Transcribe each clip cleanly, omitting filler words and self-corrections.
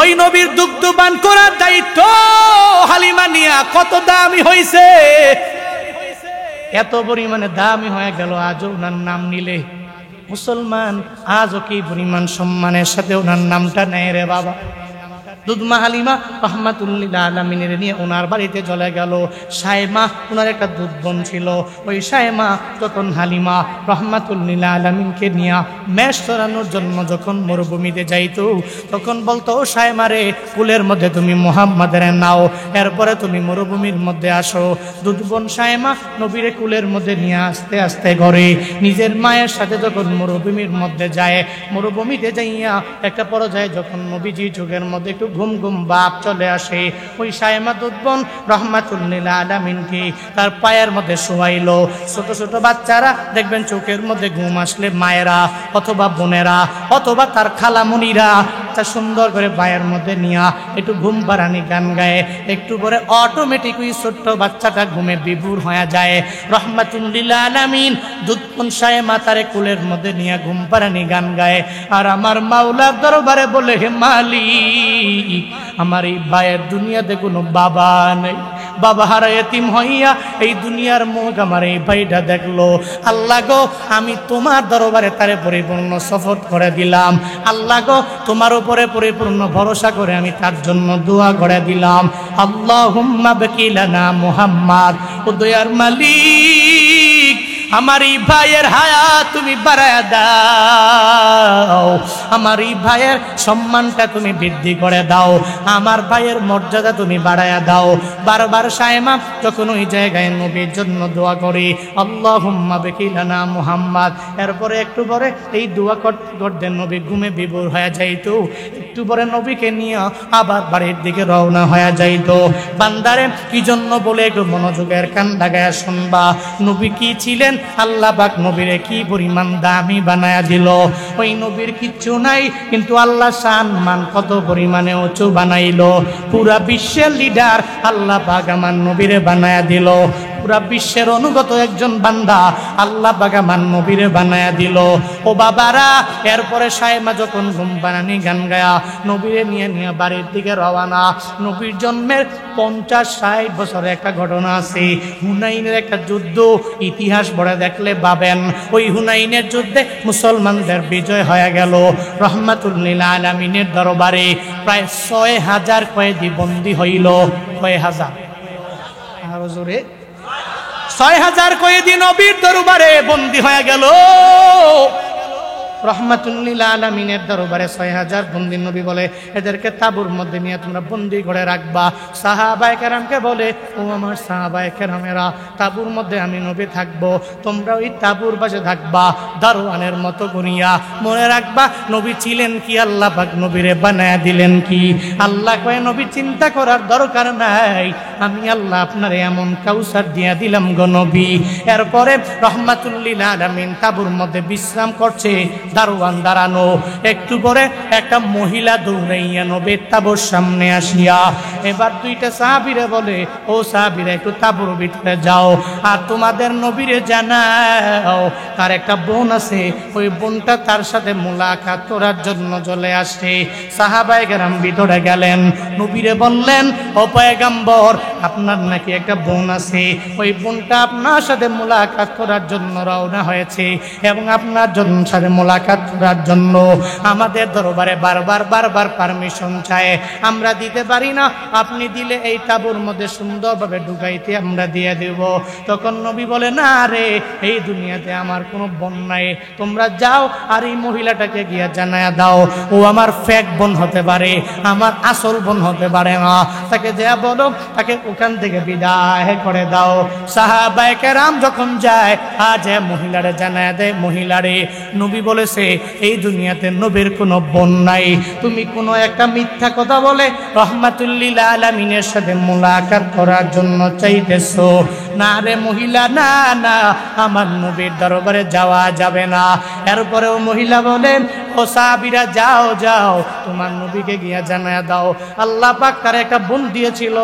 ওই নবীর দুগ্ধ পান করার দায়িত্ব হালিমা নিয়া কত দামি হইছে, এত পরিমাণে দামি হয়ে গেল। আজও ওনার নাম নিলে মুসলমান আজও কি পরিমাণ সম্মানের সাথে ওনার নামটা নেয় রে বাবা। দুধমা হালিমা রহমাতুল্লিল আলামিনের নিয়ে ওনার বাড়িতে চলে গেল। সায়মা ওনার একটা দুধ বোন ছিল। ওই সায়মা যখন হালিমা রহমাতুল্লিল আলামিনকে নিয়ে মেষ চড়ানোর জন্য যখন মরুভূমিতে যাইতো, তখন বলতো, ও সায়মা রে, কুলের মধ্যে তুমি মুহাম্মাদের নাও, এরপরে তুমি মরুভূমির মধ্যে আসো। দুধ বোন সায়মা নবীরে কুলের মধ্যে নিয়ে আস্তে আস্তে ঘরে নিজের মায়ের সাথে যখন মরুভূমির মধ্যে যায়, মরুভূমিতে যাইয়া একটা পর্যায়ে যখন নবীজি যুগের মধ্যে একটু ঘুম ঘুম ভাব চলে আসে, ওই সায়মা দুধ বোন রহমাতুল্লিল আলামিনকে তার পায়ের মধ্যে শোয়াইলো। ছোট ছোট বাচ্চারা দেখবেন চোখের মধ্যে ঘুম আসলে মায়েরা অথবা বোনেরা অথবা তার খালামুনিরা তা সুন্দর করে পায়ের মধ্যে নিয়া একটু ঘুম পাড়ানি গান গায়ে, একটু পরে অটোমেটিক ওই ছোট্ট বাচ্চাটা ঘুমে বিভোর হয়ে যায়। রহমাতুল্লিল আলামিন দুধ বোন সায়মা তারে কুলের মধ্যে নিয়ে ঘুম পাড়ানি গান গায়। আর আমার মাওলার দরবারে বলে, হে মালিক, আমার এই ভাইয়ের দুনিয়াতে কোনো বাবা নেই, বাবা হারা এতিম হইয়া এই দুনিয়ার মুখ আমার এই ভাইটা দেখলো। আল্লাহ গো, আমি তোমার দরবারে তারে পরিপূর্ণ সফর করে দিলাম। আল্লাহ গো, তোমার উপরে পরিপূর্ণ ভরসা করে আমি তার জন্য দোয়া করে দিলাম। আল্লাহুম্মা বাকিলানা মুহাম্মদ। ও দয়ার মালিক, আমার এই ভাইয়ের হায়াত তুমি বাড়ায়া দাও, আমার এই ভাইয়ের সম্মানটা তুমি বৃদ্ধি করে দাও, আমার ভাইয়ের মর্যাদা তুমি বাড়ায়া দাও। বারবার সায়মা যখন ওই জায়গায় নবীর জন্য দোয়া করি, আল্লাহুম্মা বাকিলানা মুহাম্মদ, এরপরে একটু পরে এই দোয়া করতে করতে নবী ঘুমে বিভোর হয়ে যাইতো। একটু পরে নবীকে নিয়ে আবার বাড়ির দিকে রওনা হয়ে যাইতো। বান্দারে কি জন্য বলে একটু মনোযোগের কান লাগায়া শুনবা। নবী কি ছিলেন, আল্লাহ পাক নবীরে কি পরিমাণ দামি বানায়া দিল। ওই নবীর কিচ্ছু নাই, কিন্তু আল্লাহ সম্মান কত পরিমাণে উঁচু বানাইলো। পুরা বিশ্বের লিডার আল্লাহ পাক আমার নবীরে বানায়া দিল। পুরা বিশ্বের অনুগত একজন বান্দা আল্লাহ পাক আমার নবীরে বানায়া দিল। ও বাবারা, এরপরে সায়মা যখন ঘুম বানানি গান গায়া নবীরে নিয়ে নিয়ে বাড়ির দিকে রওনা। নবীর জন্মের 50-60 বছরে একটা ঘটনা আছে। হুনাইনের একটা যুদ্ধ, ইতিহাস পড়ে দেখলে পাবেন। ওই হুনাইনের যুদ্ধে মুসলমানদের বিজয় হয়ে গেল। রহমাতুল্লিল আলামিনের দরবারে প্রায় 6000 কয়েদি বন্দী হইল। কয় হাজার? আরো জোরে। 6000 কয়েদি নবীর দরবারে বন্দী হয়ে গেল। রহমাতুল্লিল আলামিনের দরবারে 6000 বন্দী। নবী বলে, এদেরকে তাঁবুর মধ্যে নিয়ে তোমরা বন্দী করে রাখবা। সাহাবায়ে কেরামকে বলে, ও আমার সাহাবায়ে কেরামেরা, তাঁবুর মধ্যে আমি নবী থাকবো, তোমরা ওই তাঁবুর পাশে থাকবা দারোয়ানের মতো করিয়া। মনে রাখবা, নবী ছিলেন কি, আল্লাহ পাক নবীরে বানায়া দিলেন কি। আল্লাহ কয়, নবী চিন্তা করার দরকার নাই, আমি আল্লাহ আপনারে এমন কাউসার দিয়া দিলাম গো নবী। এরপরে রহমাতুল্লিল আলামিন তাঁবুর মধ্যে বিশ্রাম করছে, দারোয়ান দাঁড়ানো। একটু পরে একটা মহিলা দৌড়াইয়া নবীর তাঁবুর সামনে আসিয়া এবার দুইটা সাহাবীরে বলে, ও সাহাবীরা, একটু তাঁবুর ভিতরে যাও, আর তোমাদের নবীরে জানাও তার একটা বোন আছে, ওই বোনটা তার সাথে মুলাকাত করার জন্য চলে আসছে। সাহাবায়ে কেরাম ভিতরে গেলেন, নবীরে বললেন, ও পয়গম্বর, আপনার নাকি একটা বোন আছে, ওই বোনটা আপনার সাথে মুলাকাত করার জন্য রওনা হয়েছে এবং আপনার জন্য সাথে মুলাকাত করার জন্য আমাদের দরবারে বারবার পারমিশন চায়, আমরা দিতে পারি না, আপনি দিলে এই তাঁবুর মধ্যে সুন্দরভাবে ঢুকাইতে আমরা দিয়ে দেব। তখন নবী বলে, না রে, এই দুনিয়াতে আমার কোনো বোন নাই, তোমরা যাও আর এই মহিলাটাকে গিয়া জানায়া দাও, ও আমার ফেক বোন হতে পারে, আমার আসল বোন হতে পারে না, তাকে যা বলো তাকে ওখান থেকে বিদায় করে দাও। সাহাবায়ে কেরাম যখন যায় আজ মহিলারে জানায়া দেয়, মহিলারে, নবী বলেছে এই দুনিয়াতে নবীর কোনো বোন নাই, তুমি কোনো একটা মিথ্যা কথা বলে রহমাতুল্লিল আলামিনের সাথে মুলাকাত করার জন্য চাইতেছো। না রে মহিলা, না না, আমার নবীর দরবারে যাওয়া যাবে না। এরপরেও মহিলা বলেন, ও ও সাহাবীরা যাও যাও তোমার নবীকে গিয়া জানায়া দাও আল্লাহ পাক তার একটা বোন দিয়েছিল,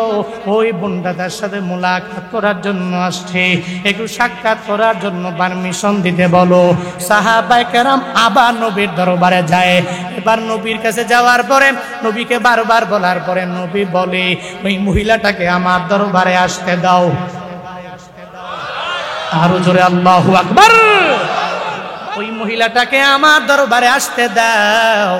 ওই বোনটা তার সাথে মুলাকাত করার জন্য আসছে, একটু সাক্ষাৎ করার জন্য পারমিশন দিতে বলো। সাহাবায়ে কেরাম আবার নবীর দরবারে যায়। এবার নবীর কাছে যাওয়ার পরে নবীকে বারবার বলার পরে নবী বলে ওই মহিলাটাকে আমার দরবারে আসতে দাও। আরো জোরে আল্লাহু আকবার। ওই মহিলাটাকে আমার দরবারে আসতে দাও।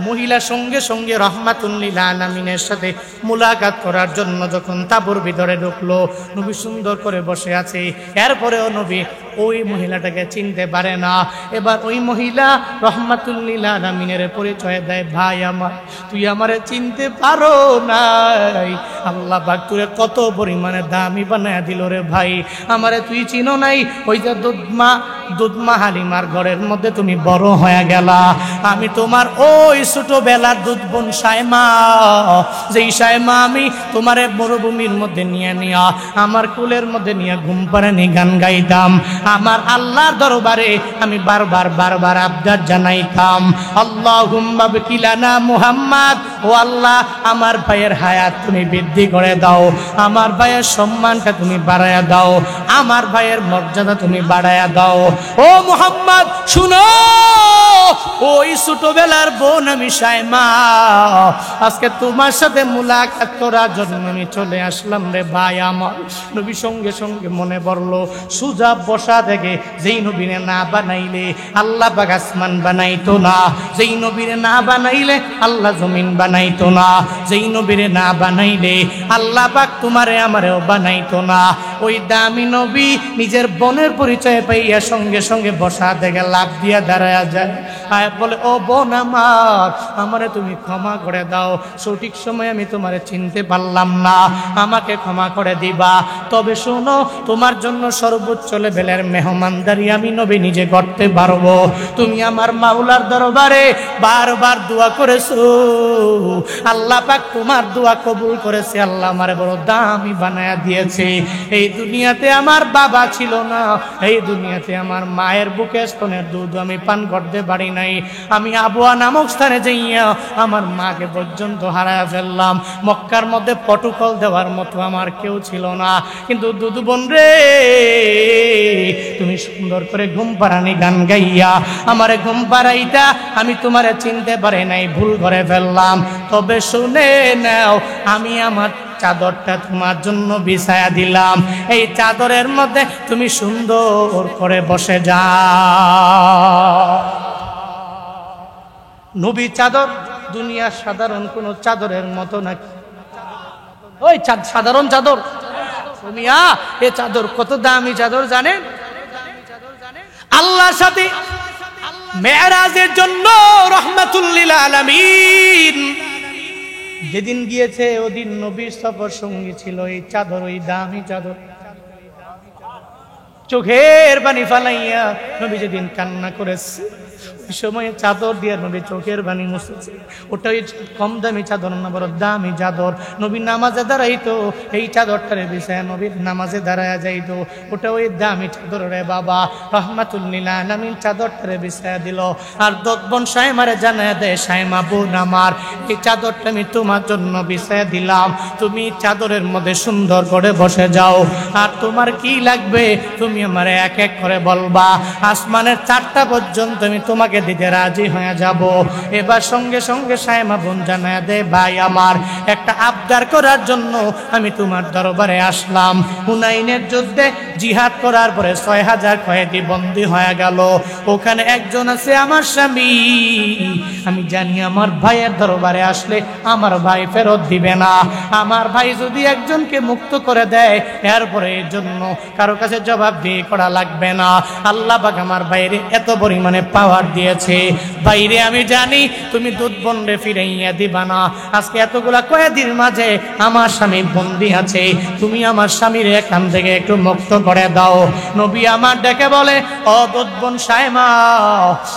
মহিলা সঙ্গে সঙ্গে রাহমাতুল লিল আলামিনের সাথে মুলাকাত করার জন্য যখন তাঁবুর ভিতরে ঢুকলো, নবী সুন্দর করে বসে আছে, এরপরেও নবী ওই মহিলাটাকে চিনতে পারে না। এবার ওই মহিলা রাহমাতুল লিল আলামিনের পরিচয় দেয়, ভাই আমার তুই আমারে চিনতে পারো নাই, আল্লাহ পাক তোরে কত পরিমাণে দামি বানায়া দিল রে ভাই, আমারে তুই চিনো নাই, ওই যে দুধমা হালিমার ঘরের মধ্যে তুমি বড় হয়ে গেলা, আমি তোমার ওই ছোটবেলার দুধ বোন সায়মা, যেই সায়মা আমি তোমারে মরুভূমির মধ্যে নিয়ে নিয়া আমার কুলের মধ্যে নিয়ে ঘুম পাড়ানি গান গাইতাম, আমার আল্লাহর দরবারে আমি বারবার আবদার জানাইতাম, আল্লাহুম্মা বিকিলানা মুহাম্মদ, ও আল্লাহ আমার ভাইয়ের হায়াত তুমি বৃদ্ধি করে দাও, আমার ভাইয়ের সম্মানটা তুমি বাড়ায়া দাও, আমার ভাইয়ের মর্যাদা তুমি বাড়ায়া দাও। ও মুহাম্মদ শুনো, ওই ছোটবেলার বোন আমি সায়মা, আজকে তোমার সাথে মুলাকাত করার জন্য আমি চলে আসলাম রে ভাই আমার। নবী সঙ্গে সঙ্গে মনে পড়লো সুজা বসা থেকে যেই নবীরে না বানাইলে আল্লাহ পাক আসমান বানাইতো না, যেই নবীরে না বানাইলে আল্লাহ জমিন বানাইতো না, যেই নবীরে না বানাইলে আল্লাহ পাক তোমারে আমারেও বানাইতো না। ওই দামি নবী নিজের বোনের পরিচয় পাইয়া সঙ্গে সঙ্গে বসা থেকে লাফ দিয়া দাঁড়ায়া যায়, আর বলে ও বোন আমার, আমারে তুমি ক্ষমা করে দাও, সঠিক সময় আমি তোমারে চিনতে পারলাম না, আমাকে ক্ষমা করে দিবা, তবে শোনো তোমার জন্য সর্বোচ্চ লেভেলের মেহমানদারি আমি নবী নিজে করতে পারবো। তুমি আমার মাওলার দরবারে বারবার দোয়া করেছো, আল্লাহ পাক তোমার দোয়া কবুল করেছে, আল্লাহ আমারে বড় দামি বানায়া দিয়েছে। এই দুনিয়াতে আমার বাবা ছিল না, এই দুনিয়াতে আমার মায়ের বুকে স্তনের দুধ আমি পান করতে পারি নাই, আমি আবুয়া নামক স্থানে যাইয়া আমার মাকে পর্যন্ত হারায় ফেললাম, মক্কার মধ্যে পটুকল দেওয়ার মতো আমার কেউ ছিল না, কিন্তু দুধ বোন রে তুমি সুন্দর করে ঘুম পাড়ানি গান গাইয়া আমারে ঘুম পাড়াইতা, আমি তোমারে চিনতে পারি নাই, ভুল করে ফেললাম, তবে শুনে নাও আমি আমার চাদরটা তোমার জন্য বিছায়া দিলাম, এই চাদরের মধ্যে তুমি সুন্দর করে বসে যাও। নবী চাদর দুনিয়ার সাধারণ কোন চাদরের মতো নাকি? ওই সাধারণ চাদর মিয়া, এ চাদর কত দামি চাদর জানেন? আল্লাহর সাথে মেরাজের জন্য রাহমাতুল লিল আলামিন যেদিন গিয়েছে ওদিন নবীর সফর সঙ্গী ছিল এই চাদর, ওই দামি চাদর। চোখের পানি ফালাইয়া নবী যেদিন কান্না করেছে, ওই সময় চাদর দিয়ে নবী চোখের পানি মুছেছে। ওটাই কম দামি চাদর না, বড় দামি চাদর। নবী নামাজে দাঁড়াইতো, এই চাদরটারে বিছায়া নবীর নামাজে দাঁড়ায়া যাইতো, ওটা ওই দামি চাদর রে বাবা। রাহমাতুল লিল আলামিন চাদরটারে বিছায়া দিল, আর দতবন সায়মারে জানায়া দেয়, সায়মা বোন আমার, এই চাদরটা আমি তোমার জন্য বিছায়া দিলাম, তুমি চাদরের মধ্যে সুন্দর করে বসে যাও, আর তোমার কি লাগবে তুমি আমারে এক এক করে বলবা, আসমানের 4টা পর্যন্ত আমি তোমাকে দিতে রাজি হয়ে যাব। এবার সঙ্গে সঙ্গে সায়মা বোন জানায়া দেয়, ভাই আমার একটা আবদার করার জন্য আমি তোমার দরবারে আসলাম। হুনাইনের যুদ্ধে জিহাদ করার পরে 6000 কয়েদি বন্দী হয়ে গেল, ওখানে একজন আছে আমার স্বামী, আমি জানি আমার ভাইয়ের দরবারে আসলে আমার ভাই ফেরত দিবে না, আমার ভাই যদি একজনকে মুক্ত করে দেয় এরপরে এর জন্য কারো কাছে জবাব দিয়ে করা লাগবে না। আল্লাহ পাক আমার ভাইরে এত পরিমাণে পাওয়ার দিয়েছে, বাইরে আমি জানি তুমি দুধ বন্ডে ফিরাইয়া দিবা না, আজকে এতগুলা কয়েদির মাঝে আমার স্বামী বন্দী আছে, তুমি আমার স্বামীর এখান থেকে একটু মুক্ত করে দাও। নবী আমার ডেকে বলে, ও দুধ বোন সায়মা,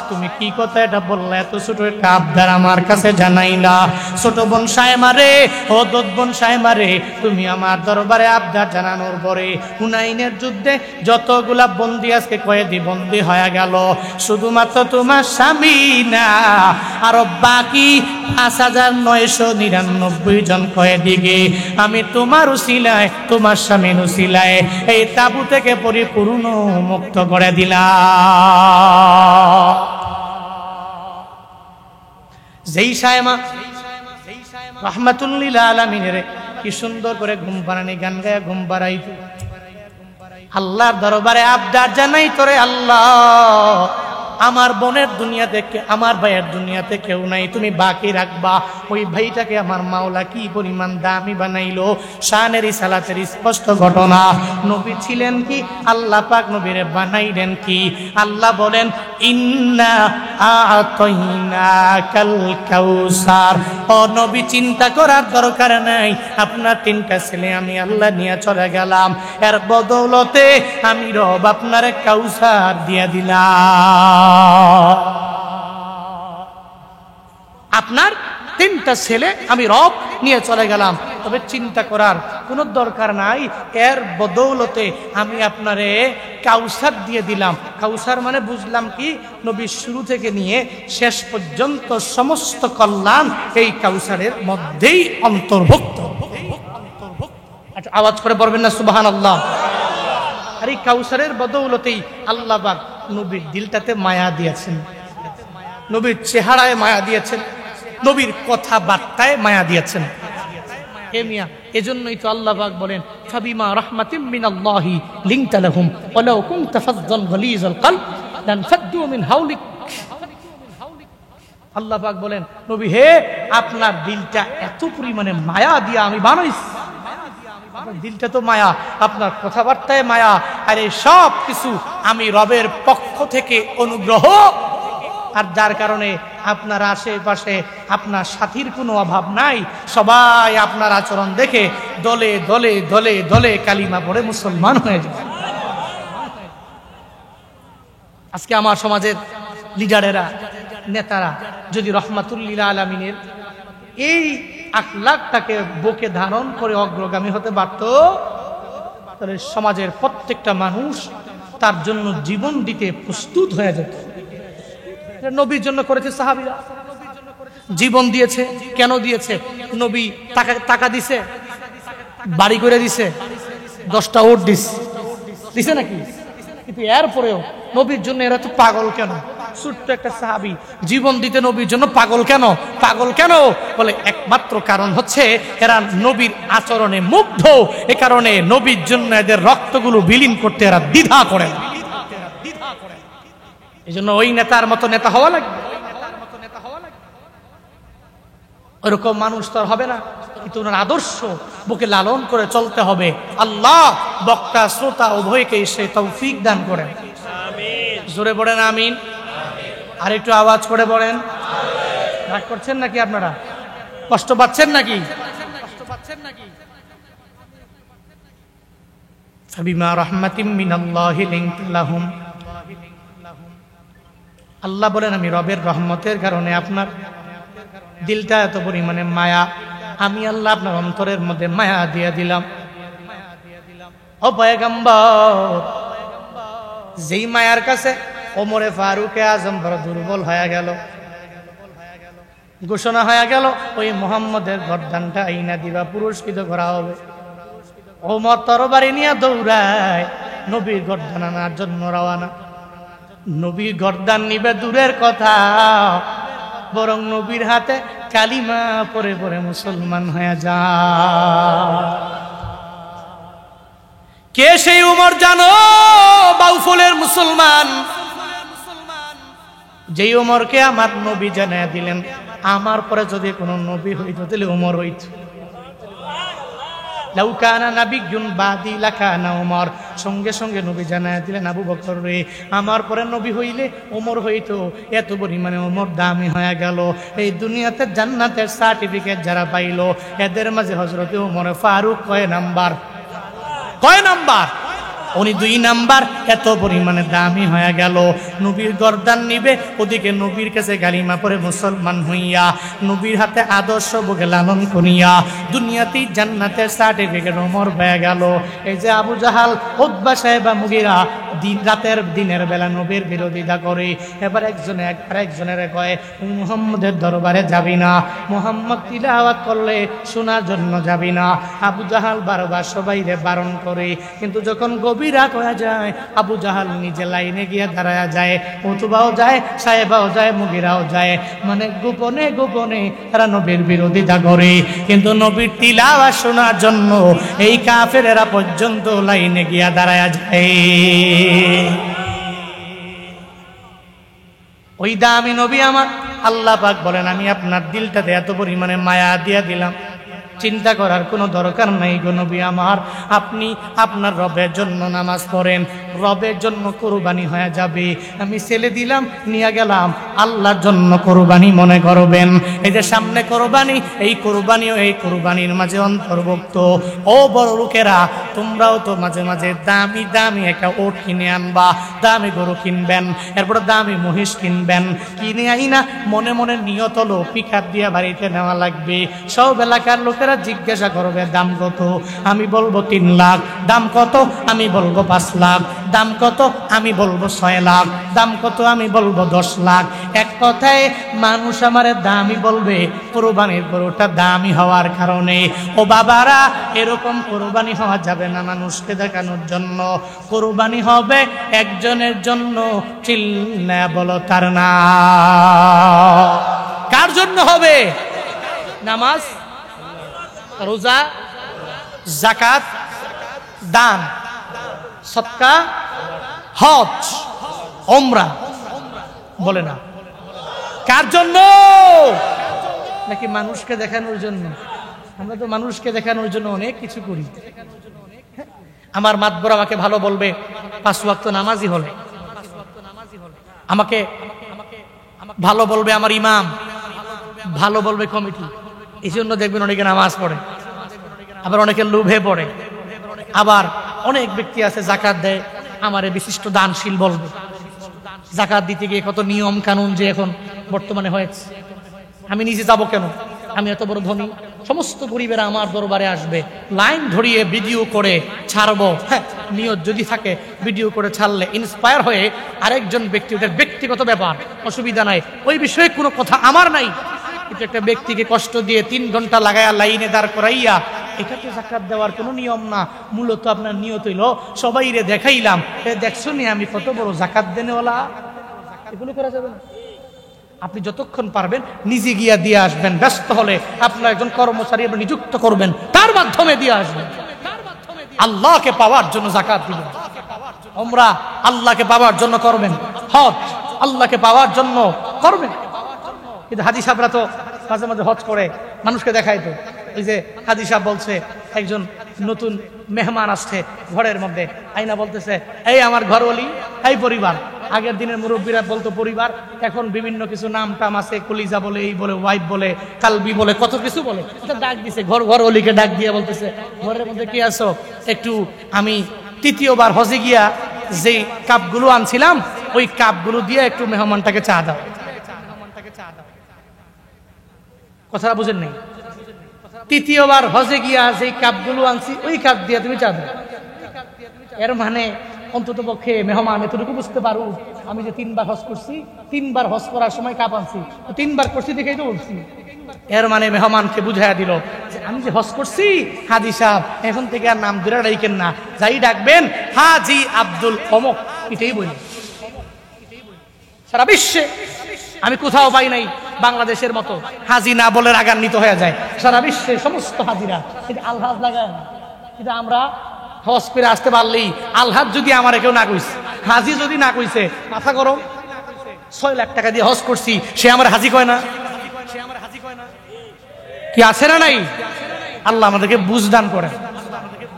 তুমি কি কথা এটা বললে, এত ছোট একটা আবদার আমার কাছে জানাইলা। ছোট বোন সায়মা রে, ও দুধ বোন সায়মা রে, তুমি আমার দরবারে আবদার জানানোর পরে হুনাইনের যুদ্ধে যতগুলা বন্দী আজকে কয়েদি বন্দী হয়ে গেল, শুধুমাত্র তোমার তোমার স্বামী না, আর বাকি 5,999 জন কয়েদিকে আমি তোমার উসিলায়, তোমার স্বামীর উসিলায় এই তাবু থেকে পরিপূর্ণ মুক্ত করে দিলাম। যেই সায়মা রাহমাতুল লিল আলামিনের কি সুন্দর করে ঘুম পাড়ানি গান গায়ে ঘুম পাড়াইতো, আল্লাহর দরবারে আবদার জানাই তোরে আল্লাহ, আমার বোনের দুনিয়াতে, আমার ভাইয়ের দুনিয়াতে কেউ নাই, তুমি বাকি রাখবা। ওই ভাইটাকে আমার মাওলা কি পরিমাণ দামি বানাইলো, শানের সালাতের স্পষ্ট ঘটনা। নবী ছিলেন কি, আল্লাহ পাক নবীরে বানাইলেন কি? আল্লাহ বলেন ইন্না আতাইনাকাল কাউসার। ও নবী, চিন্তা করার দরকার নাই, আপনার 3টা ছেলে আমি আল্লাহ নিয়ে চলে গেলাম, এর বদৌলতে আমি রব আপনারে কাউসার দিয়ে দিলাম। আপনার 3টা ছেলে আমি রব নিয়ে চলে গেলাম, তবে চিন্তা করার কোনো দরকার নাই, এর বদৌলতে আমি আপনারে কাউসার দিয়ে দিলাম। কাউসার মানে বুঝলাম কি, নবীর শুরু থেকে নিয়ে শেষ পর্যন্ত সমস্ত কল্যাণ এই কাউসারের মধ্যেই অন্তর্ভুক্ত। আচ্ছা, আওয়াজ করে বলবেন না সুবহানাল্লাহ। আর এই কাউসারের বদৌলতেই আল্লাহ পাক নবীর দিলটাতে মায়া দিয়েছেন, নবীর চেহারায় মায়া দিয়েছেন, নবীর কথাবার্তায় মায়া দিয়েছেন। হে মিয়া, এজন্যই তো আল্লাহ পাক বলেন ফাবিমা রাহমাতিম মিনাল্লাহি লিনতা লাহুম ওয়ালাউ কুনতা ফাযযান গালিযাল কলব লানফাদ্দু মিন হাওলিক। আল্লাহ পাক বলেন নবী হে, আপনার দিলটা এত পরিমাণে মায়া দিয়া আমি বানাইছি, দিলটা তো মায়া, আপনার কথাবার্তায় মায়া, আর এই সব কিছু আমি রবের পক্ষ থেকে অনুগ্রহ। আর যার কারণে আপনার আশেপাশে আপনার সাথীর কোনো অভাব নাই, সবাই আপনার আচরণ দেখে দলে দলে দলে দলে কালিমা পড়ে মুসলমান হয়ে যায়। আজকে আমার সমাজের লিডারেরা, নেতারা যদি রাহমাতুল লিল আলামিনের এই আখলাকটাকে বুকে ধারণ করে অগ্রগামী হতে পারত, তাহলে সমাজের প্রত্যেকটা মানুষ তার জন্য জীবন দিতে প্রস্তুত হয়ে যেত। নবীর জন্য করেছে সাহাবীরা, জীবন দিয়েছে। কেন দিয়েছে? নবী টাকা দিছে, বাড়ি করে দিছে, 10টা উট দিছে নাকি? কিন্তু এরপরেও নবীর জন্য এরা তো পাগল কেন? ছোট্ট একটা সাহাবী জীবন দিতে নবীর জন্য পাগল কেন? পাগল কেন বলে একমাত্র কারণ হচ্ছে এরা নবীর আচরণে মুগ্ধ। এ কারণে নবীর জন্য এদের রক্তগুলো বিলীন করতে এরা দ্বিধা করে না। এই জন্য ওই নেতার মতো নেতা হওয়া লাগবে, ওরকম মানুষ তো হবে না, কিন্তু ওনার আদর্শ বুকে লালন করে চলতে হবে। আল্লাহ বক্তা শ্রোতা উভয়কে সে তৌফিক দান করেন। জোরে পড়েন আমিন। আর একটু আওয়াজ করে বলেন। রাগ করছেন নাকি? আপনারা কষ্ট পাচ্ছেন নাকি? ফাবিমা রাহমাতিম মিনাল্লাহি লিনতা লাহুম। আল্লাহ বলেন আমি রবের রহমতের কারণে আপনার দিলটা এত পরিমাণে মায়া, আমি আল্লাহ আপনার অন্তরের মধ্যে মায়া দিয়ে দিলাম। ও পয়গম্বর, যেই মায়ার কাছে ওমরে ফারুকে আজম বড় দুর্বল হয়ে গেল, ঘোষণা হয়ে গেল ওই মুহাম্মদের গর্দানটা আইনা দিবা, পুরস্কৃত করা হবে। ওমর তরবারি নিয়ে দৌড়ায় নবীর গর্দান আনার জন্য রওনা। নবীর গর্দান নিবে দূরের কথা, বরং নবীর হাতে কালিমা পড়ে পড়ে মুসলমান হয়ে যায়। কে সেই উমর জানো? বাউফলের মুসলমান, যেই উমরকে আমার নবী জানায় দিলেন আমার পরে যদি কোনো নবী হইতো তাহলে উমর হইত। লাউ কানা নাবিয়্যুন বাদি লাকানা উমর, সঙ্গে সঙ্গে নবী জানায় দিলেন আবু বকর রে, আমার পরে নবী হইলে ওমর হইতো। এত পরিমাণে ওমর দামি হয়ে গেল। এই দুনিয়াতে জান্নাতের সার্টিফিকেট যারা পাইলো এদের মাঝে হযরতে ওমর ফারুক কয় নাম্বার? কয় নাম্বার? উনি 2 নাম্বার এত পরিমাণে দামি হয়ে গেল। নবীর গর্দান নিবে, ওদিকে নবীর কাছে গালিমা পড়ে মুসলমান হইয়া, নবীর হাতে আদর্শ বুকে লালন করিয়া দুনিয়াতেই জান্নাতের সার্টিফিকেট ওমর হয়ে গেল। এই যে আবু জাহাল, উতবা সাহেবা মুগিরা দিনের বেলা নবীর বিরোধিতা করে, এবার একজনের কয় মুহাম্মদের দরবারে যাবি না, মুহাম্মদ তিলাওয়াত করলে শোনার জন্য যাবি না। আবু জাহাল বারবার সবাইরে বারণ করে, কিন্তু যখন গভীর রাত হয়ে যায় আবু জাহাল নিজে লাইনে গিয়ে দাঁড়ায়া যায়, উতবাও যায়, সাহেবাও যায়, মুগিরাও যায়, মানে গোপনে গোপনে তারা নবীর বিরোধিতা করে। কিন্তু নবীর তিলাওয়াত শোনার জন্য এই কাফেরেরা পর্যন্ত লাইনে গিয়া দাঁড়ায়া যায়। ওই দামি নবী আমার, আল্লাহ পাক বলেন আমি আপনার দিলটাতে এত পরিমাণে মায়া দিয়া দিলাম, চিন্তা করার কোনো দরকার নাই গো নবী আমার। আপনি আপনার রবের জন্য নামাজ পড়েন, রবের জন্য কোরবানি হয়ে যাবে। আমি ছেলে দিলাম, নিয়ে গেলাম, আল্লাহর জন্য কোরবানি মনে করবেন। এই যে সামনে কোরবানি, এই কোরবানিও এই কোরবানির মাঝে অন্তর্ভুক্ত। ও বড় লোকেরা, তোমরাও তো মাঝে মাঝে দামি দামি একটা ওট কিনে আনবা, দামি গরু কিনবেন, এরপর দামি মহিষ কিনবেন, কিনে আইনা মনে মনে নিয়ত হলো পিকআপ দিয়ে বাড়িতে নেওয়া লাগবে। সব এলাকার লোকেরা জিজ্ঞাসা করবে দাম কত, আমি বলবো 3 লাখ। দাম কত? আমি বলবো 5 লাখ। দাম কত? আমি বলবো 6 লাখ। দাম কত? আমি বলবো 10 লাখ। এক কথায় মানুষ আমারে দামি বলবে কোরবানির গরুটা দামি হওয়ার কারণে। ও বাবারা, এরকম কোরবানি হওয়া যাবে না মানুষকে দেখানোর জন্য। কোরবানি হবে একজনের জন্য, চিল্লা বলো তার না। কার জন্য হবে? নামাজ, রোজা, যাকাত, দান, সদকা, হজ, ওমরা, বলে না কার জন্য? নাকি মানুষকে দেখানোর জন্য? আমরা তো মানুষকে দেখানোর জন্য অনেক কিছু করি। আমার মাতবর আমাকে ভালো বলবে 5 ওয়াক্ত নামাজি হলে, আমাকে ভালো বলবে আমার ইমাম, ভালো বলবে কমিটি। এই জন্য দেখবেন অনেকে নামাজ পড়ে, আবার অনেকে লোভে পড়ে। আবার অনেক ব্যক্তি আছে যাকাত দেয়, আমারে বিশিষ্ট দানশীল বলবে। যাকাত দিতে গিয়ে কত নিয়ম কানুন যে এখন বর্তমানে হয়েছে। আমি নিজে যাব কেন? আমি এত বড় ধনী, সমস্ত গরিবেরা আমার দরবারে আসবে, লাইন ধরিয়ে ভিডিও করে ছাড়বো। হ্যাঁ, নিয়ত যদি থাকে ভিডিও করে ছাড়লে ইন্সপায়ার হয়ে আরেকজন ব্যক্তি, ওদের ব্যক্তিগত ব্যাপার, অসুবিধা নাই, ওই বিষয়ে কোনো কথা আমার নাই। কিন্তু একটা ব্যক্তিকে কষ্ট দিয়ে 3 ঘন্টা লাগাইয়া লাইনে দাঁড় করাইয়া, এটা তো যাকাত দেওয়ার কোনো নিয়ম না। মূলত আপনার নিয়ত হইল সবাই রে দেখাইলাম, দেখছো নি আমি কত বড় যাকাত দেনেওয়ালা। এগুলো করা যাবে না। আপনি যতক্ষণ পারবেন নিজে গিয়া দিয়ে আসবেন। ব্যস্ত হলে আপনার একজন কর্মচারী আপনি নিযুক্ত করবেন, তার মাধ্যমে দিয়ে আসবেন। আল্লাহকে পাওয়ার জন্য যাকাত দিবেন, ওমরা আল্লাহকে পাওয়ার জন্য করবেন, হজ আল্লাহকে পাওয়ার জন্য করবেন। কিন্তু হাজী সাহেবরা তো মাঝে মাঝে হজ করে মানুষকে দেখায়। তো ওই যে হাজী সাহেব বলছে, একজন নতুন মেহমান আসছে ঘরের মধ্যে, আইনা বলতেছে, এই আমার ঘরওয়ালি, এই পরিবার। আগের দিনের মুরব্বীরা বলতো পরিবার, এখন বিভিন্ন কিছু নাম টাম আছে, কলিজা বলে, এই বলে, ওয়াইফ বলে, কালবি বলে, কত কিছু বলে। ডাক দিছে, ঘরওয়ালিকে ডাক দিয়ে বলতেছে, ঘরের মধ্যে কি আছো? একটু আমি 3য় বার হজে গিয়া যে কাপগুলো আনছিলাম, ওই কাপগুলো দিয়ে একটু মেহমানটাকে চা দাও। কথাটা বুঝেন নাই? 3য় বার হজে গিয়া যে কাপগুলো আনছি, ওই কাপ দিয়ে তুমি চা দাও। এর মানে অন্তত পক্ষে মেহমান এতটুকু বুঝতে পারো, আমি যে 3 বার হজ করছি, 3 বার হজ করার সময় কাপ আনছি, 3 বার করছি দেখেই তো বলছি। এর মানে মেহমানকে বুঝাইয়া দিল যে আমি যে হজ করছি, হাজী সাহেব এখন থেকে আর নাম ধরে রাখেন না, যাই ডাকবেন হাজী আব্দুল অমক, এটাই বলি। সারা বিশ্বে আমি কোথাও পাই নাই বাংলাদেশের মতো হাজী না বলে রাগান্বিত হয়ে যায়। সারা বিশ্বে সমস্ত হাজিরা আলহাজ লাগায়। কিন্তু আমরা হজ করে আসতে পারলেই আলহাজ যদি আমার কেউ না কইছে, হাজি যদি না কইছে, মাথা গরম। 6 লাখ টাকা দিয়ে হজ করছি, সে আমার হাজি কয় না? কি আছে না নাই? আল্লাহ আমাদেরকে বুঝদান করেন।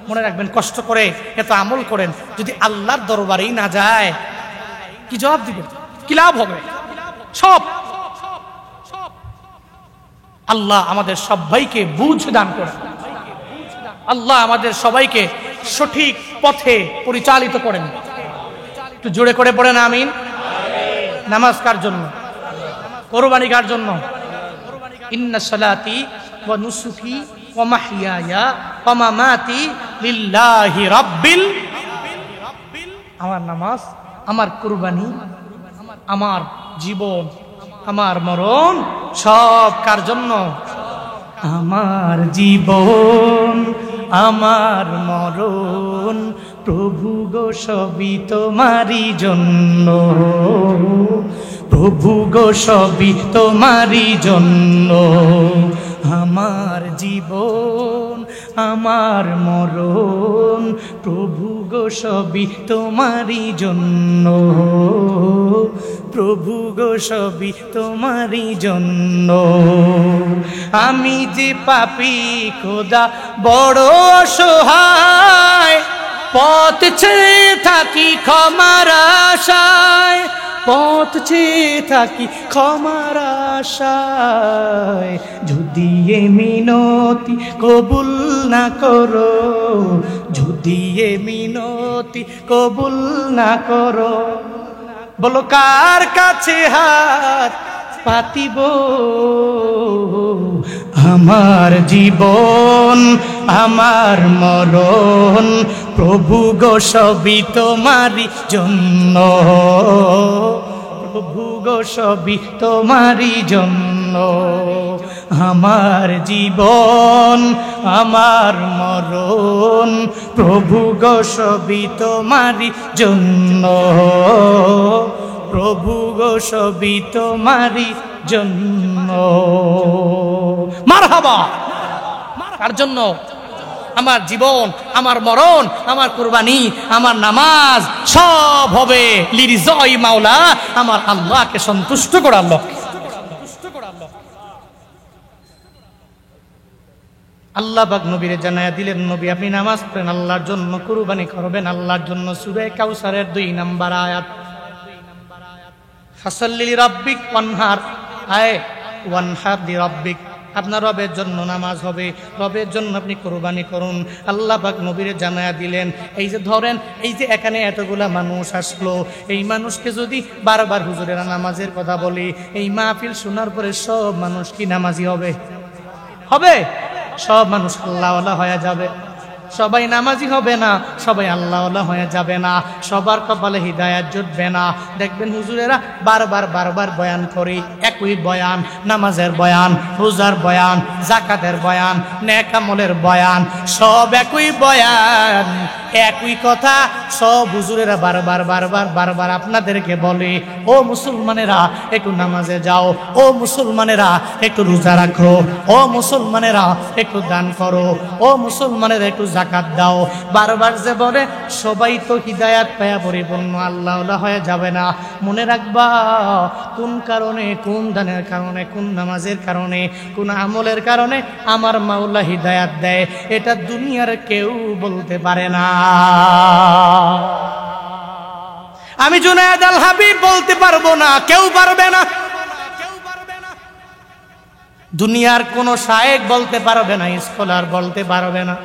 মনে রাখবেন, কষ্ট করে এত আমল করেন, যদি আল্লাহর দরবারেই না যায়, কি জবাব দিবেন? কি লাভ হবে? সব আল্লাহ আমাদের সবাইকে বুঝ দান করেন। আল্লাহ আমাদের সবাইকে সঠিক পথে পরিচালিত করেন। একটু জোরে করে পড়েন আমিন। নামাজ কার জন্য? কোরবানি কার জন্য? ইন্না সালাতি ওয়া নুসুকি ওয়া মাহইয়ায়া ওয়া মামাতি লিল্লাহি রাব্বিল। আমার নামাজ, আমার কুরবানি, আমার জীবন, আমার মরণ সব কার জন্য? আমার জীবন, আমার মরণ প্রভু গো সবই তোমারই জন্য, প্রভু গো সবই তোমারই জন্য। আমার জীবন, আমার মরণ প্রভু গো সবই তোমারই জন্য, প্রভু গো সবই তোমারই জন্য। আমি যে পাপী খোদা বড় অসহায়, পথ ছেড়ে থাকি ক্ষমার আশায়, পথ ছেড়ে থাকি ক্ষমার আশায়। যদি এ মিনতি কবুল না করো, যদি এ মিনতি কবুল না করো, বলো কার কাছে হাত পাতিব? আমার জীবন, আমার মরণ প্রভু গো সবই তোমারই জন্য, প্রভু গো সবই তোমারই জন্য। আমার জীবন, আমার মরণ প্রভু গো সবই তোমারই জন্য, প্রভু গো সবই তোমারই জন্য। মারহাবা। কার জন্য? আমার জীবন, আমার মরণ, আমার কুরবানি, আমার নামাজ সব হবে লিরিজয় মাওলা, আমার আল্লাহকে সন্তুষ্ট করার লক্ষ্যে। আল্লাহ পাক নবীরে জানায়া দিলেন, নবী আপনি নামাজ পড়েন আল্লাহর জন্য, কুরবানি করবেন আল্লাহর জন্য। সূরা কাউসারের 2 নম্বর আয়াত, ফাসাল্লি লিরাব্বিক ওয়ানহার, আয় ওয়ানহার লিরাব্বিক, আপনার রবের জন্য নামাজ হবে, রবের জন্য আপনি কুরবানি করুন। আল্লাহ পাক নবীরে জানায়া দিলেন, এই যে ধরেন এই যে এখানে এতগুলা মানুষ আসলো, এই মানুষকে যদি বারবার হুজুরেরা নামাজের কথা বলি, এই মাহফিল শোনার পরে সব মানুষ কি নামাজি হবে? হবে? সব মানুষ আল্লাহওয়ালা হয়ে যাবে? সবাই নামাজি হবে না, সবাই আল্লাহওয়ালা হয়ে যাবে না, সবার কপালে হিদায়াত জুটবে না। দেখবেন হুজুরেরা বারবার বারবার বয়ান করে, একই বয়ান, নামাজের বয়ান, রোজার বয়ান, যাকাতের বয়ান, নেক আমলের বয়ান, সব একই বয়ান, একই কথা। সব হুজুরেরা বারবার বারবার বারবার আপনাদেরকে বলে, ও মুসলমানেরা একটু নামাজে যাও, ও মুসলমানেরা একটু রোজা রাখো, ও মুসলমানেরা একটু দান করো, ও মুসলমানেরা একটু যাকাত দাও। বারবার যে বলে, সবাই তো হিদায়াত পায়া পরিপূর্ণ আল্লাহওয়ালা হয়ে যাবে না। মনে রাখবা, কোন কারণে, কোন দানের কারণে, কোন নামাজের কারণে, কোন আমলের কারণে আমার মাওলা হিদায়াত দেয়, এটা দুনিয়ার কেউ বলতে পারে না। আমি জুনায়েদ আল হাবিব বলতে পারবো না, কেউ পারবে না। দুনিয়ার কোন শায়েখ বলতে পারবে না, স্কলার বলতে পারবে না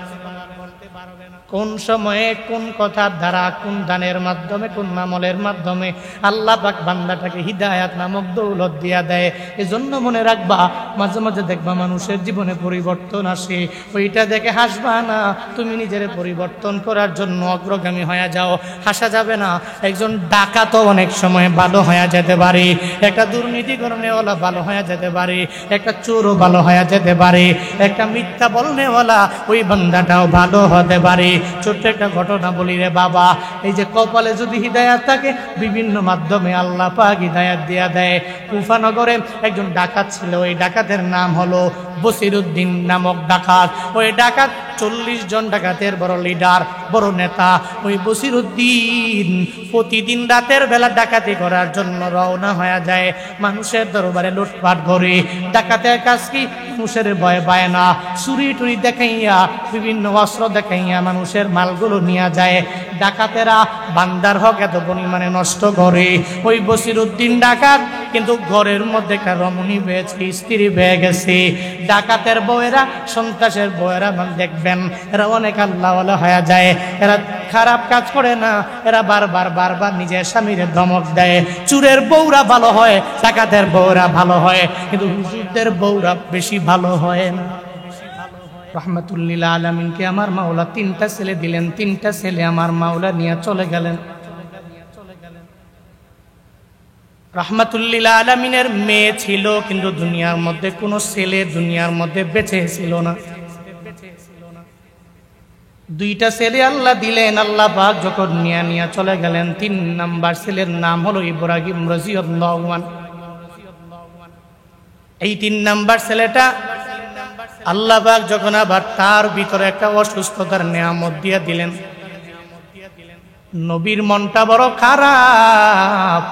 কোন সময়ে কোন কথার দ্বারা, কোন দানের মাধ্যমে, কোন আমলের মাধ্যমে আল্লাহ পাক বান্দাটাকে হিদায়াত নামক দৌলত দিয়া দেয়। এজন্য মনে রাখবা, মাঝে মাঝে দেখবা মানুষের জীবনে পরিবর্তন আসে, ওইটা দেখে হাসবা না, তুমি নিজের পরিবর্তন করার জন্য অগ্রগামী হয়ে যাও। হাসা যাবে না। একজন ডাকাতও অনেক সময় ভালো হয়ে যেতে পারে, একটা দুর্নীতিকরণেওয়ালা ভালো হয়ে যেতে পারে, একটা চোরও ভালো হয়ে যেতে পারে, একটা মিথ্যা বলনেওয়ালা ওই বান্দাটাও ভালো হতে পারে। ছোট্ট একটা ঘটনা বলি রে বাবা, এই যে কপালে যদি হিদায়াত থাকে, বিভিন্ন মাধ্যমে আল্লাহ পাক হিদায়াত দিয়া দেয়। কুফা নগরে একজন ডাকাত ছিল, ওই ডাকাতের নাম হলো বসিরউদ্দিন নামক ডাকাত। ওই ডাকাত 40 জন ডাকাতের বড় লিডার, বড় নেতা। ওই বসিরউদ্দিন প্রতিদিন রাতের বেলা ডাকাতি করার জন্য রওনা হয়ে যায়, মানুষের দরবারে লুটপাট করে। ডাকাতের কাজ কি? মানুষের ভয় পায় না, চুরি টুরি দেখাইয়া, বিভিন্ন অস্ত্র দেখাইয়া মানুষের মালগুলো নিয়ে যায়। ডাকাতেরা বান্দার হক এত পরিমাণে নষ্ট করে। ওই বসিরউদ্দিন ডাকাত কিন্তু ঘরের মধ্যে একটা রমণী পেয়েছে, স্ত্রী পেয়ে গেছে। ডাকাতের বউয়েরা, সন্ত্রাসের বউয়েরা দেখবেন এরা অনেক আল্লাহওয়ালা হয়ে যায়, এরা খারাপ কাজ করে না, এরা বারবার নিজের স্বামীর ধমক দেয়। চুরের বউরা ভালো হয়, ডাকাতের বউরা ভালো হয়, কিন্তু হুজুরদের বউরা বেশি ভালো হয় না। রহমাতুল্লিল আলামিনকে আমার মাওলা 3টা ছেলে দিলেন, 3টা ছেলে আমার মাওলা নিয়ে চলে গেলেন। রহমাতুল্লিল আলামিনের মেয়ে ছিল, কিন্তু দুনিয়ার মধ্যে কোনো ছেলে দুনিয়ার মধ্যে বেঁচে ছিল না। 2টা ছেলে আল্লাহ দিলেন। আল্লাহ পাক যখন নিয়ে চলে গেলেন, 3 নাম্বার ছেলের নাম হলো ইব্রাহিম রাদিয়াল্লাহু আনহু। এই 3 নাম্বার ছেলেটা আল্লাহ পাক যখন আবার তার ভিতরে একটা অসুস্থতার নিয়ামত দিয়ে দিলেন, নবীর মনটা বড় খারাপ।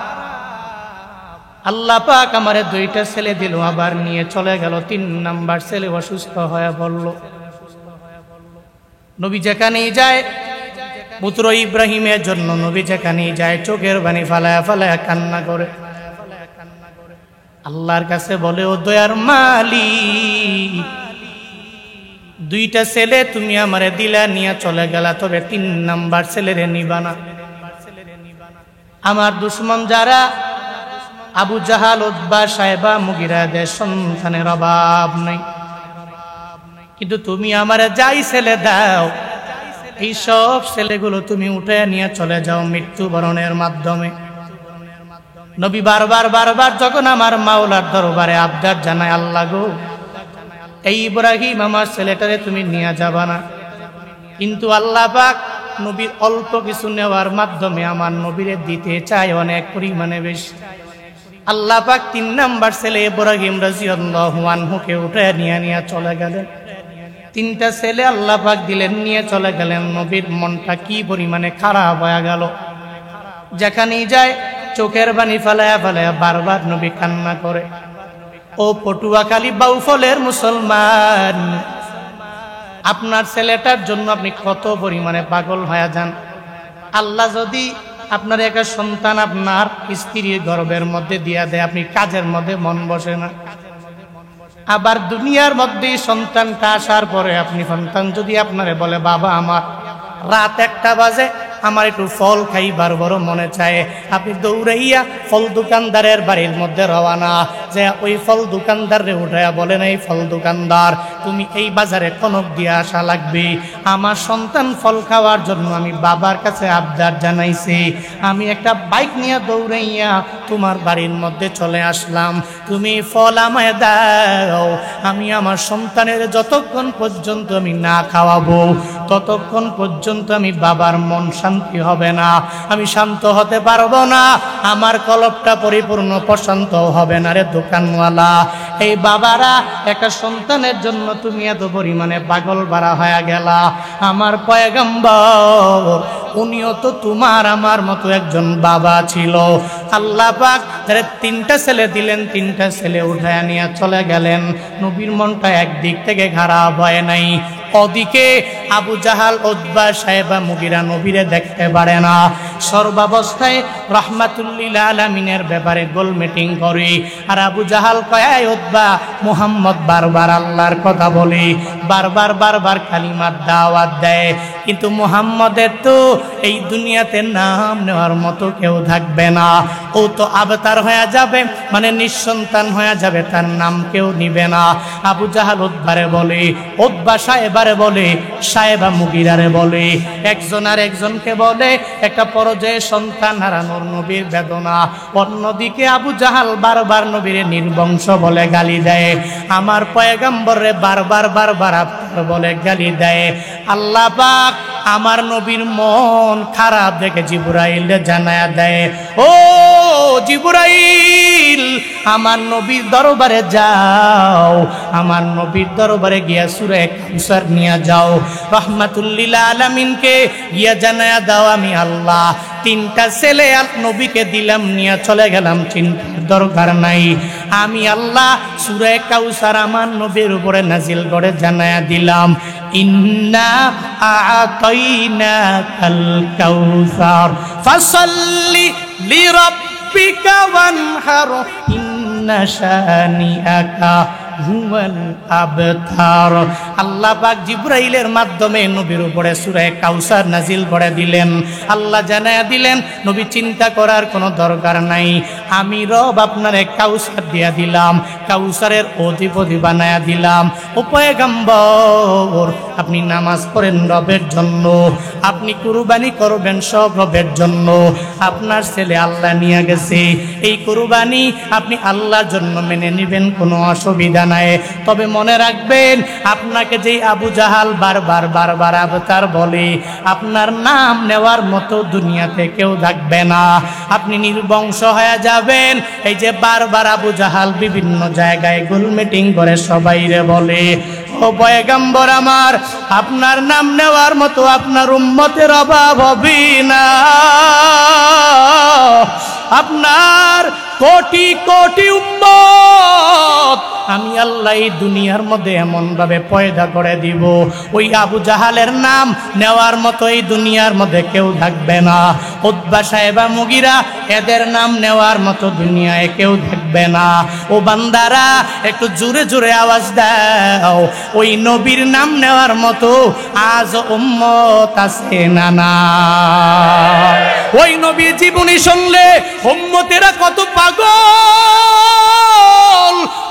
আল্লাহ পাক আমারে 2টা ছেলে দিল, আবার নিয়ে চলে গেল। 3 নাম্বার ছেলে অসুস্থ হয়ে বলল। নবী যেখানেই যায়, পুত্র ইব্রাহিমের জন্য নবী যেখানেই যায় চোখের পানি ফালায়া ফালায়া কান্না করে। আল্লাহর কাছে বলে, ও দয়ার মালিক, 2টা ছেলে তুমি আমারে দিলা, নিয়ে চলে গেলা, তবে 3 নাম্বার ছেলেরে নিবা না। আমার দুশ্মন যারা আবু জাহাল, উতবা, সাইবা, মুগিরাদের সন্তানের অভাব নাই, কিন্তু তুমি আমারে যাই ছেলে দাও, এই সব ছেলেগুলো তুমি উঠে নিয়ে চলে যাও মৃত্যুবরণের মাধ্যমে। নবী বারবার যখন আমার মাওলার দরবারে আবদার জানায়, আল্লাহ গো, এই ইব্রাহিম আমার ছেলেটারে তুমি নিয়ে যাবা না, কিন্তু আল্লাহ পাক নবীর অল্প কিছু নেওয়ার মাধ্যমে আমার নবীরে দিতে চায় অনেক পরিমাণে বেশি। আল্লাহ পাক 3 নাম্বার ছেলে ইব্রাহিম রাদিয়াল্লাহু আনহুকে উঠে নিয়ে চলে গেলেন। 3টা ছেলে আল্লাহ পাক দিলেন, নিয়ে চলে গেলেন। নবীর মনটা কি পরিমাণে খারাপ হয়ে গেল। যেখানেই যায় চোখের পানি ফালায়া ফালায়া বারবার নবী কান্না করে। ও পটুয়াখালী বাউফলের মুসলমান, আপনার ছেলেটার জন্য আপনি কত পরিমাণে পাগল হয়ে যান। আল্লাহ যদি আপনার একটা সন্তান আপনার স্ত্রীর গর্ভের মধ্যে দিয়া দেয়, আপনি কাজের মধ্যে মন বসে না। আবার দুনিয়ার মধ্যে সন্তানটা আসার পরে আপনি সন্তান যদি আপনারে বলে, বাবা আমার রাত 1টা বাজে, আমার একটু ফল খাইবার বড় মনে চায়, আপনি দৌড়াইয়া ফল দোকানদারের বাড়ির মধ্যে রওনা, যে ওই ফল দোকানদারে উঠাইয়া বলেন, এই ফল দোকানদার, তুমি এই বাজারে কনক দিয়ে আসা লাগবে, আমার সন্তান ফল খাওয়ার জন্য আমি বাবার কাছে আবদার জানাইছি, আমি একটা বাইক নিয়ে দৌড়াইয়া তোমার বাড়ির মধ্যে চলে আসলাম, তুমি ফল আমায় দাও, আমি আমার সন্তানের যতক্ষণ পর্যন্ত আমি না খাওয়াবো ততক্ষণ পর্যন্ত আমি বাবার মন শান্তি হবে না, আমি শান্ত হতে পারবো না, আমার কলবটা পরিপূর্ণ প্রশান্ত হবে না রে দোকানওয়ালা। এই বাবারা একটা সন্তানের জন্য তুমি এত পরিমাণে পাগল বাড়া হয়ে গেলা। আমার পয়গম্বর উনিও তো তোমার আমার মতো একজন বাবা ছিল। আল্লাহ পাক যারা 3টা ছেলে দিলেন, 3টা ছেলে উঠায় নিয়ে চলে গেলেন। নবীর মনটা একদিক থেকে খারাপ হয় নাই, ওদিকে আবু জাহাল, উতবা, সাইবা, মুগিরা নবীরে দেখতে পারে না। সর্বাবস্থায় রাহমাতুল্লিল আলামিনের ব্যাপারে গোল মিটিং করে। আর আবু জাহাল কয়, উতবা, মুহাম্মদ বারবার আল্লাহর কথা বলে, বারবার কালিমার দাওয়াত দেয়, কিন্তু মুহাম্মদের তো এই দুনিয়াতে নাম নেওয়ার মতো কেউ থাকবে না, ও তো আবতার হয়ে যাবে, মানে নিঃসন্তান হয়ে যাবে, তার নাম কেউ নিবে না। আবু জাহাল উতবারে বলে, উতবা সাহেবারে বলে, সাহেবা মুগিরারে বলে, একজন আর একজনকে বলে, একটা পরাজয় সন্তান হারানোর নবীর বেদনা। অন্যদিকে আবু জাহাল বারবার নবীরে নির্বংশ বলে গালি দেয়, আমার পয়গম্বরে বারবার আপনার বলে গালি দেয়। আল্লাহ পাক আমার নবীর মন খারাপ দেখে জিবরাইল জানায়া দেয়, ও জিবরাইল, আমার নবীর দরবারে যাও, আমার নবীর দরবারে গিয়া সূরা কাউসার নিয়ে যাও, রাহমাতুল লিল আলামিনকে গিয়া জানায়া দাও আমি আল্লাহ তিনটা ছেলে নবীকে দিলাম, নিয়ে চলে গেলাম, চিন্তার দরকার নাই। আমি আল্লাহ সূরা কাউসার আমার নবীর উপরে নাজিল করে জানায়া দিলাম, ইন্না আ'তাইনাকাল কাউসার ফাসাল্লি লিরাব্বিকা ওয়ানহার ইন্না শানিআকা হুয়াল আবতার। আল্লাহ পাক জিবরাইলের মাধ্যমে নবীর উপরে সূরা কাউসার নাজিল করে দিলেন। আল্লাহ জানায়া দিলেন, নবী চিন্তা করার কোনো দরকার নাই, আমি রব আপনারে কাউসার দিয়া দিলাম, কাউসারের অধিপতি বানায়া দিলাম। ও পয়গম্বর, আপনি নামাজ পড়েন রবের জন্য, আপনি কুরবানি করবেন সব রবের জন্য। আপনার ছেলে আল্লাহ নিয়ে গেছে, এই কুরবানি আপনি আল্লাহর জন্য মেনে নেবেন, কোনো অসুবিধা নাই। তবে মনে রাখবেন, আপনাকে যেই আবু জাহাল বারবার বারবার আবতার বলে, আপনার নাম নেওয়ার মতো দুনিয়াতে কেউ থাকবে না, আপনি নির্বংশ হয়ে যাবেন। এই যে বারবার আবু জাহাল বিভিন্ন জায়গায় গোল মিটিং করে সবাইরে বলে, ও পয়গম্বর আমার, আপনার নাম নেওয়ার মতো আপনার উম্মতের অভাব হবে না, আপনার কোটি কোটি উম্মত আমি আল্লাহ এই দুনিয়ার মধ্যে এমন ভাবে পয়দা করে দিব, ওই আবু জাহালের নাম নেওয়ার মতো এই দুনিয়ার মধ্যে কেউ থাকবে না। উতবা সাহেবা মুগিরা, এদের নাম নেওয়ার মতো দুনিয়ায় কেউ থাকবে না। ও বান্দারা, একটু জোরে জোরে আওয়াজ দাও, ওই নবীর নাম নেওয়ার মতো আজ উম্মত আছে না? না, ওই নবীর জীবনী শুনলে উম্মতেরা কত পাগল,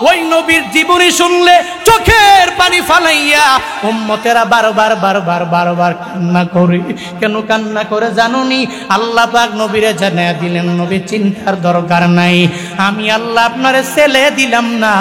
ওই নবীর জীবনী শুনলে চোখের পানি ফালাইয়া উম্মতেরা বারবার বারবার বারবার কান্না করে। কেন কান্না করে জানুনি? আল্লাহ পাক নবীরে জানিয়ে দিলেন, নবী চিন্তার দরকার নাই, আমি আল্লাহ আপনারে ছেলে দিলাম না,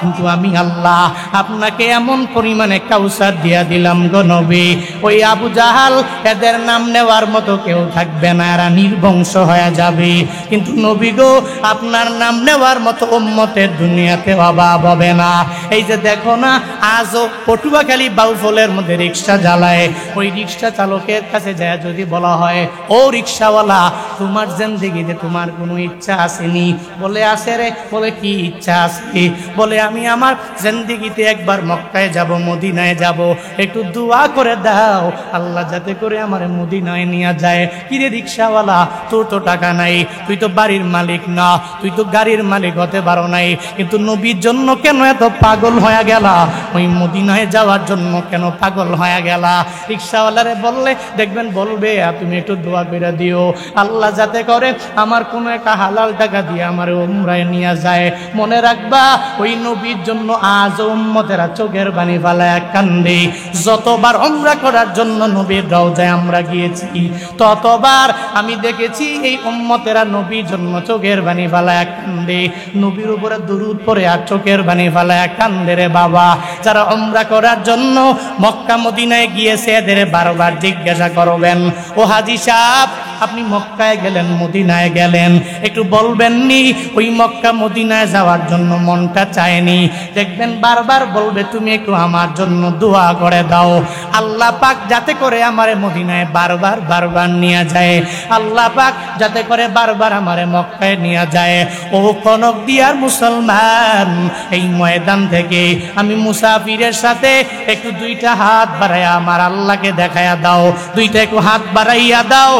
কিন্তু আমি আল্লাহ আপনাকে এমন পরিমাণে কাউসার দিয়া দিলাম গো নবী, ওই আবু জাহাল এদের নাম নেওয়ার মতো কেউ থাকবে না, এরা নির্বংশ হয়ে যাবে। কিন্তু নবী গো, আপনার নাম নেওয়ার মতো উম্মতের দুনিয়াতে অভাব হবে না। এই যে দেখো না, আজও পটুয়াখালী বাউফলের মধ্যে রিক্সা জ্বালায়, ওই রিক্সা চালকের কাছে যায় যদি বলা হয়, ও রিক্সাওয়ালা, তোমার জিন্দেগিতে তোমার কোনো ইচ্ছা আসেনি? বলে আছে রে। বলে কি ইচ্ছা আছে? বলে আমি আমার জিন্দেগিতে একবার মক্কায় যাব, মদিনায় যাব, একটু দোয়া করে দাও আল্লাহ যাতে করে আমার মদিনায় নিয়ে যায়। কিরে রিক্সাওয়ালা, তোর তো টাকা নাই, তুই তো বাড়ির মালিক না, তুই তো গাড়ির মালিক হতে পারো নাই, কিন্তু নবীর জন্য কেন এত পাগল হয়ে গেলা? ওই মদিনায় যাওয়ার জন্য কেন পাগল হয়ে গেলা? রিক্সাওয়ালারে বললে দেখবেন বলবে, তুমি একটু দোয়া করে দিও আল্লাহ যাতে করে আমার কোনো একটা হালাল টাকা দিয়ে আমার উমরায় নিয়ে যায়। মনে রাখবা, ওই নবীর জন্য আজ উম্মতেরা চোখের পানি ফালায় কান্দে। যতবার উমরা করার জন্য নবীর রওজায় আমরা গিয়েছি, ততবার আমি দেখেছি এই উম্মতেরা নবীর জন্য চোখের পানি ফালায় কান্দে, নবীর উপরে দুরূদ পড়ে আর চোখের পানি ফালায় কান্দে রে বাবা। যারা উমরা করার জন্য মক্কা মদিনায় গিয়েছে, এদের বারবার জিজ্ঞাসা করবেন, ও হাজী সাহেব, আপনি মক্কায় গেলেন, মদিনায় গেলেন, একটু বলবেননি ওই মক্কা মদিনায় যাওয়ার জন্য মনটা চায়নি? দেখবেন বারবার বলবে, তুমি একটু আমার জন্য দোয়া করে দাও আল্লাহ পাক যাতে করে আমারে মদিনায় বারবার বারবার নিয়ে যায়, আল্লাহ পাক যাতে করে বারবার আমারে মক্কায় নিয়ে যায়। ও কনক দিয়ার মুসলমান, এই ময়দান থেকে আমি মুসাফিরের সাথে একটু দুইটা হাত বাড়াইয়া আমার আল্লাহকে দেখাইয়া দাও, দুইটা একটু হাত বাড়াইয়া দাও,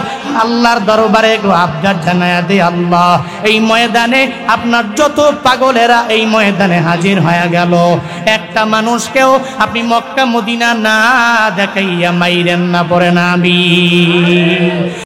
আল্লাহর দরবারে একটু আবদার জানাইয়া দে, আল্লাহ এই ময়দানে আপনার যত পাগলেরা এই ময়দানে হাজির হয়ে গেল, একটা মানুষকেও আপনি মক্কা মদিনা না দেখাইয়া মাইরেন না, পড়ে না আমি।